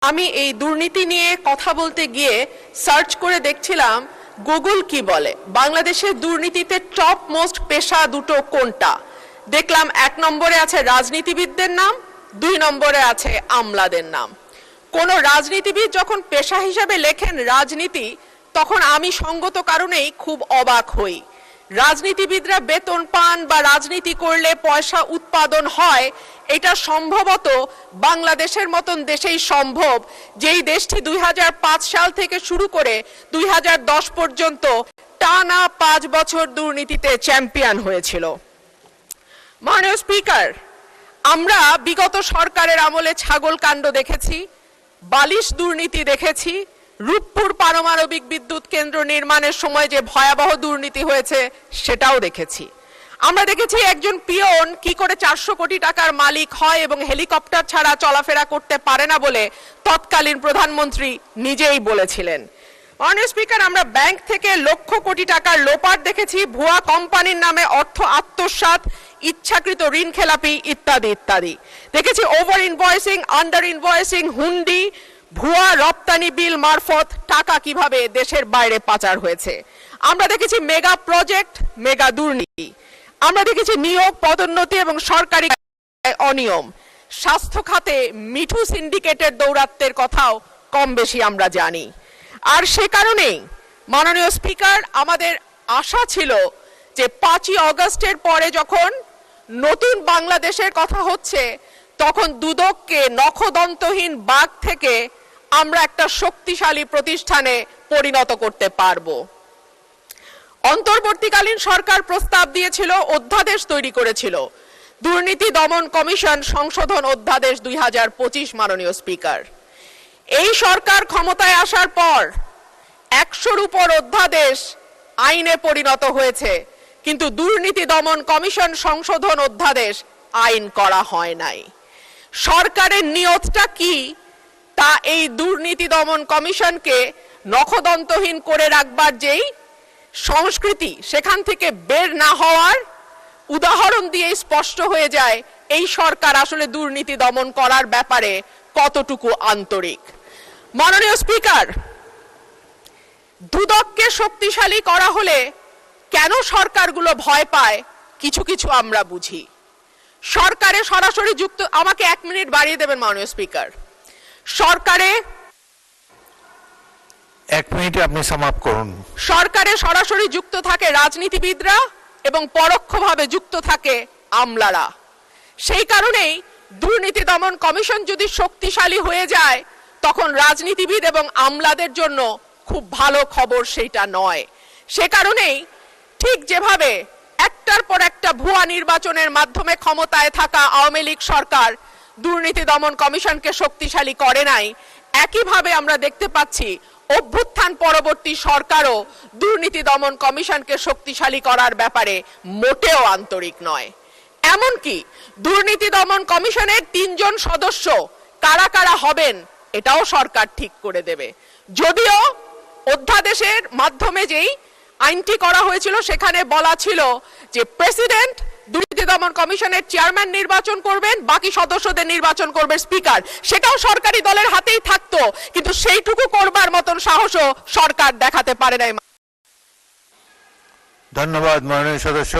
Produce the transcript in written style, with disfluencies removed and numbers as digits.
আমি এই দুর্নীতি নিয়ে কথা বলতে গিয়ে সার্চ করে দেখছিলাম গুগল কি বলে, বাংলাদেশের দুর্নীতিতে টপ মোস্ট পেশা দুটো কোনটা। দেখলাম 1 নম্বরে আছে রাজনীতিবিদদের নাম, 2 নম্বরে আছে আমলাদের নাম। কোন রাজনীতিবিদ যখন পেশা হিসাবে লেখেন রাজনীতি, তখন আমি সঙ্গত কারণেই খুব অবাক হই। রাজনীতিবিদরা বেতন পান বা রাজনীতি করলে পয়সা উৎপাদন হয়, এটা সম্ভবত বাংলাদেশের মতন দেশেই সম্ভব, যেই দেশটি 2005 সাল থেকে শুরু করে 2010 পর্যন্ত টানা 5 বছর দুর্নীতিতে চ্যাম্পিয়ন হয়েছিল। মাননীয় স্পিকার, আমরা বিগত সরকারের আমলে ছাগল কাণ্ড দেখেছি, বালিশ দুর্নীতি দেখেছি, রূপপুর পারমাণবিক বিদ্যুৎ কেন্দ্র নির্মাণের সময় যে ভয়াবহ দুর্নীতি হয়েছে সেটাও দেখেছি। আমরা দেখেছি একজন পিয়ন কি করে 400 কোটি টাকার মালিক হয় এবং হেলিকপ্টার ছাড়া চলাফেরা করতে পারে না বলে তৎকালীন প্রধানমন্ত্রী নিজেই বলেছিলেন। মাননীয় স্পিকার, আমরা ব্যাংক থেকে লক্ষ কোটি টাকার লোপাট দেখেছি, ভুয়া কোম্পানির নামে অর্থ আত্মসাৎ, ইচ্ছাকৃত ঋণ খেলাপি ইত্যাদি ইত্যাদি দেখেছি। ওভার ইনভয়েসিং, আন্ডার ইনভয়েসিং, হুন্ডি, ভুয়া রপ্তানি বিল মারফত টাকা কিভাবে দেশের বাইরে পাচার হয়েছে। আমরা দেখেছি মেগা প্রজেক্ট, মেগা দুর্নীতি। আমরা দেখেছি নিয়োগ, পদোন্নতি এবং সরকারি অনিয়ম। স্বাস্থ্য খাতে মিঠু সিন্ডিকেটের দৌরাত্ম্যের কথাও কম বেশি আমরা জানি। আর সে কারণেই মাননীয় স্পিকার, আমাদের আশা ছিল যে 5ই আগস্টের পরে যখন নতুন বাংলাদেশের কথা হচ্ছে, তখন দুদককে নখদন্তহীন বাঘ থেকে আমরা একটা শক্তিশালী প্রতিষ্ঠানে পরিণত করতে পারবো। অন্তর্বর্তীকালীন সরকার প্রস্তাব দিয়েছিল, অধ্যাদেশ তৈরি করেছিল, দুর্নীতি দমন কমিশন সংশোধন অধ্যাদেশ 2025। মাননীয় স্পিকার, এই সরকার ক্ষমতায় আসার পর 100-র উপর অধ্যাদেশ আইনে পরিণত হয়েছে, কিন্তু দুর্নীতি দমন কমিশন সংশোধন অধ্যাদেশ আইন করা হয় নাই। সরকারের নিয়তটা কি তা এই দুর্নীতি দমন কমিশনকে নখদন্তহীন করে রাখবার যেই সংস্কৃতি, সেখান থেকে বের না হওয়ার উদাহরণ দিয়ে স্পষ্ট হয়ে যায় এই সরকার আসলে দুর্নীতি দমন করার ব্যাপারে কতটুকু আন্তরিক। মাননীয় স্পিকার, দুদককে শক্তিশালী করা হলে কেন সরকারগুলো ভয় পায় কিছু কিছু আমরা বুঝি। সরকারে সরাসরি যুক্ত, আমাকে 1 মিনিট বাড়িয়ে দেবেন মাননীয় স্পিকার। সরকারে 1 মিনিটে আপনি সমাপ্ত করুন। সরকারে সরাসরি যুক্ত থাকে রাজনীতিবিদরা এবং পরোক্ষভাবে যুক্ত থাকে আমলারা। সেই কারণেই দুর্নীতি দমন কমিশন যদি শক্তিশালী হয়ে যায়, তখন রাজনীতিবিদ এবং আমলাদের জন্য খুব ভালো খবর সেইটা নয়। সে কারণেই ঠিক যেভাবে একটার পর একটা ভুয়া নির্বাচনের মাধ্যমে ক্ষমতায় থাকা আওয়ামী লীগ সরকার দুর্নীতি দমন কমিশনকে শক্তিশালী করে নাই, একইভাবে আমরা দেখতে পাচ্ছি অভ্যুত্থান পরবর্তী সরকারও দুর্নীতি দমন কমিশনকে শক্তিশালী করার ব্যাপারে মোটেও আন্তরিক নয়। এমনকি দুর্নীতি দমন কমিশনের 3 জন সদস্য কারা কারা হবেন এটাও সরকার ঠিক করে দেবে। যদিও অধ্যাদেশের মাধ্যমে যেই আইনটি করা হয়েছিল সেখানে বলা ছিল যে প্রেসিডেন্ট দুর্নীতি দমন কমিশনের চেয়ারম্যান নির্বাচন করবেন, বাকি সদস্যদের নির্বাচন করবে স্পিকার। সেটাও সরকারি দলের হাতেই থাকতো, কিন্তু সেইটুকু করবার মতন সাহসও সরকার দেখাতে পারে নাই। ধন্যবাদ মাননীয় সদস্য।